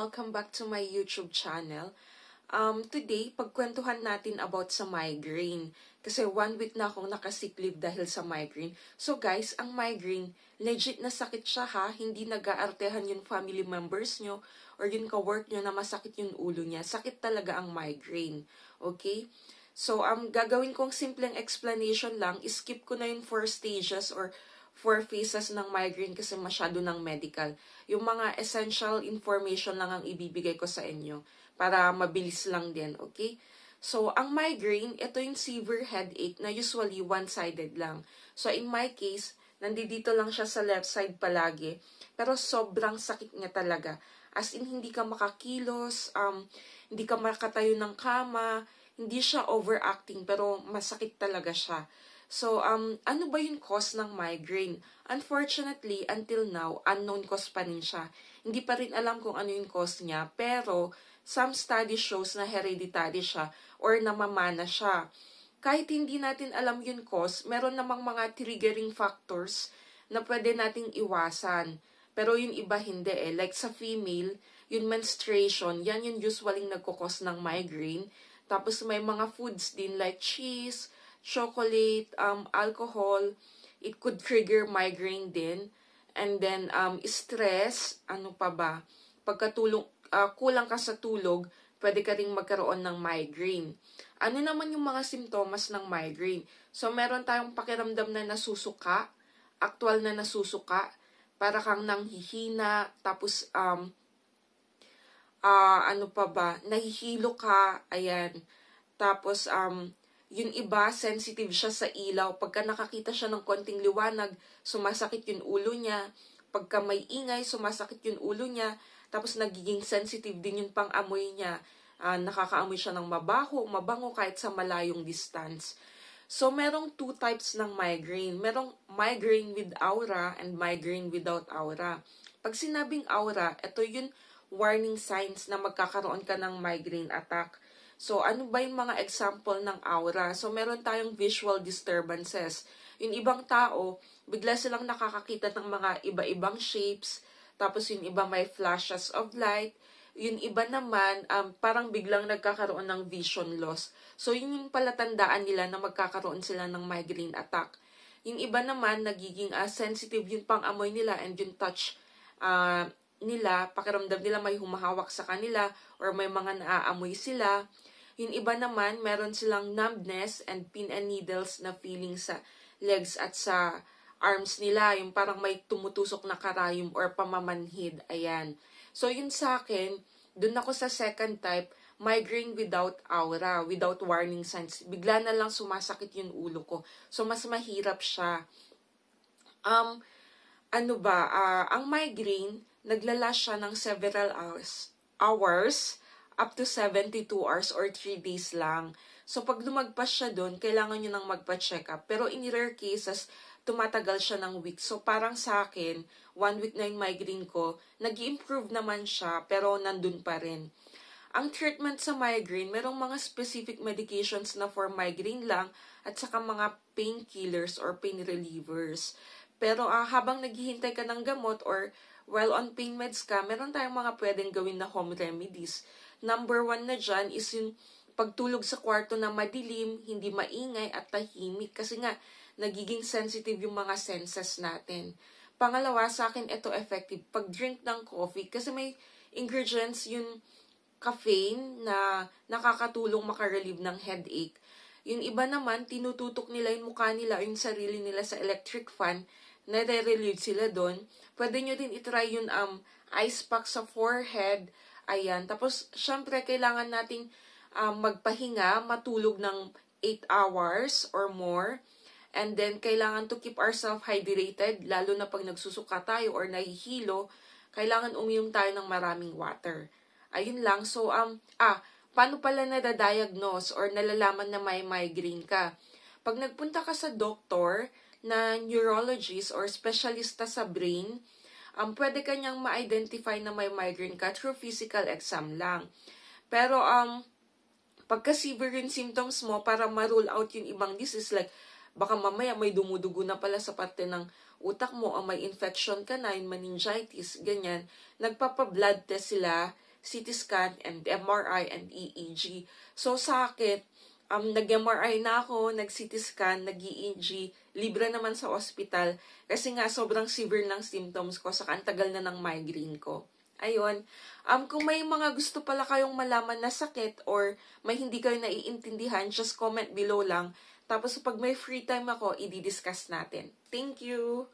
welcome back to my YouTube channel. Today, pagkwentuhan natin about sa migraine. Kasi 1 week na akong nakasick leave dahil sa migraine. So guys, ang migraine, legit na sakit siya ha. Hindi nag-aartehan yung family members nyo or yung ka-work nyo na masakit yung ulo niya. Sakit talaga ang migraine. Okay? So, gagawin kong simpleng explanation lang. Skip ko na yung 4 stages or 4 phases ng migraine kasi masyado ng medical. Yung mga essential information lang ang ibibigay ko sa inyo para mabilis lang din, okay? So, ang migraine, ito yung severe headache na usually one-sided lang. So, in my case, nandito lang siya sa left side palagi, pero sobrang sakit niya talaga. As in, hindi ka makakilos, hindi ka makatayo ng kama, hindi siya overacting, pero masakit talaga siya. So, ano ba yung cause ng migraine? Unfortunately, until now, unknown cause pa rin siya. Hindi pa rin alam kung ano yung cause niya, pero some study shows na hereditary siya or namamana siya. Kahit hindi natin alam yung cause, meron namang mga triggering factors na pwede nating iwasan. Pero yung iba hindi eh. Like sa female, yung menstruation, yan yung usually nagkukos ng migraine. Tapos may mga foods din like cheese, chocolate, alcohol, it could trigger migraine din. And then, stress, ano pa ba? Pagkatulong, kulang ka sa tulog, pwede ka ring magkaroon ng migraine. Ano naman yung mga simptomas ng migraine? So, meron tayong pakiramdam na nasusuka, actual na nasusuka, para kang nanghihina, tapos, ano pa ba? Nahihilo ka, ayan. Tapos, yung iba, sensitive siya sa ilaw. Pagka nakakita siya ng konting liwanag, sumasakit yung ulo niya. Pagka may ingay, sumasakit yung ulo niya. Tapos nagiging sensitive din yung pang-amoy niya. Nakakaamoy siya ng mabango kahit sa malayong distance. So, merong 2 types ng migraine. Merong migraine with aura and migraine without aura. Pag sinabing aura, ito yung warning signs na magkakaroon ka ng migraine attack. So, ano ba yung mga example ng aura? So, meron tayong visual disturbances. Yung ibang tao, bigla silang nakakakita ng mga iba-ibang shapes. Tapos yung iba may flashes of light. Yung iba naman, parang biglang nagkakaroon ng vision loss. So, yun yung palatandaan nila na magkakaroon sila ng migraine attack. Yung iba naman, nagiging sensitive yung pang-amoy nila and yung touch nila. Pakiramdam nila may humahawak sa kanila or may mga naaamoy sila. Yung iba naman, meron silang numbness and pin and needles na feeling sa legs at sa arms nila. Yung parang may tumutusok na karayom or pamamanhid. Ayan. So, yun sa akin, dun ako sa second type, migraine without aura, without warning signs. Bigla na lang sumasakit yung ulo ko. So, mas mahirap siya. Ang migraine, naglalast siya ng several hours up to 72 hours or 3 days lang. So, pag lumagpas siya doon, kailangan nyo nang magpa-check up. Pero in rare cases, tumatagal siya ng weeks. So, parang sa akin, 1 week na yung migraine ko, nag-i-improve naman siya, pero nandun pa rin. Ang treatment sa migraine, merong mga specific medications na for migraine lang, at saka mga painkillers or pain relievers. Pero habang naghihintay ka ng gamot or while on pain meds ka, meron tayong mga pwedeng gawin na home remedies. Number 1 na dyan is yung pagtulog sa kwarto na madilim, hindi maingay at tahimik kasi nga nagiging sensitive yung mga senses natin. Pangalawa, sa akin ito effective. Pag-drink ng coffee kasi may ingredients yung caffeine na nakakatulong makarelieve ng headache. Yung iba naman, tinututok nila yung mukha nila, yung sarili nila sa electric fan, nare-relieve sila doon. Pwede nyo din itry yung ice pack sa forehead. Ayan. Tapos, syempre, kailangan nating magpahinga, matulog ng 8 hours or more. And then, kailangan to keep ourselves hydrated, lalo na pag nagsusuka tayo or nahihilo, kailangan uminom tayo ng maraming water. Ayun lang. So, paano pala nadadiagnose or nalalaman na may migraine ka? Pag nagpunta ka sa doktor na neurologist or specialista sa brain, pwede kanyang ma-identify na may migraine ka through physical exam lang. Pero, pagka severe yung symptoms mo, para ma-rule out yung ibang disease, like, baka mamaya may dumudugo na pala sa parte ng utak mo, o may infection ka na, yung meningitis, ganyan, nagpapa-blood test sila, CT scan, and MRI and EEG. So sa akin, nag-MRI na ako, nag-CT scan, nag-EEG, libre naman sa ospital kasi nga sobrang severe ng symptoms ko saka ang tagal na ng migraine ko. Ayun, kung may mga gusto pala kayong malaman na sakit or may hindi kayo naiintindihan, just comment below lang. Tapos pag may free time ako, i-discuss natin. Thank you!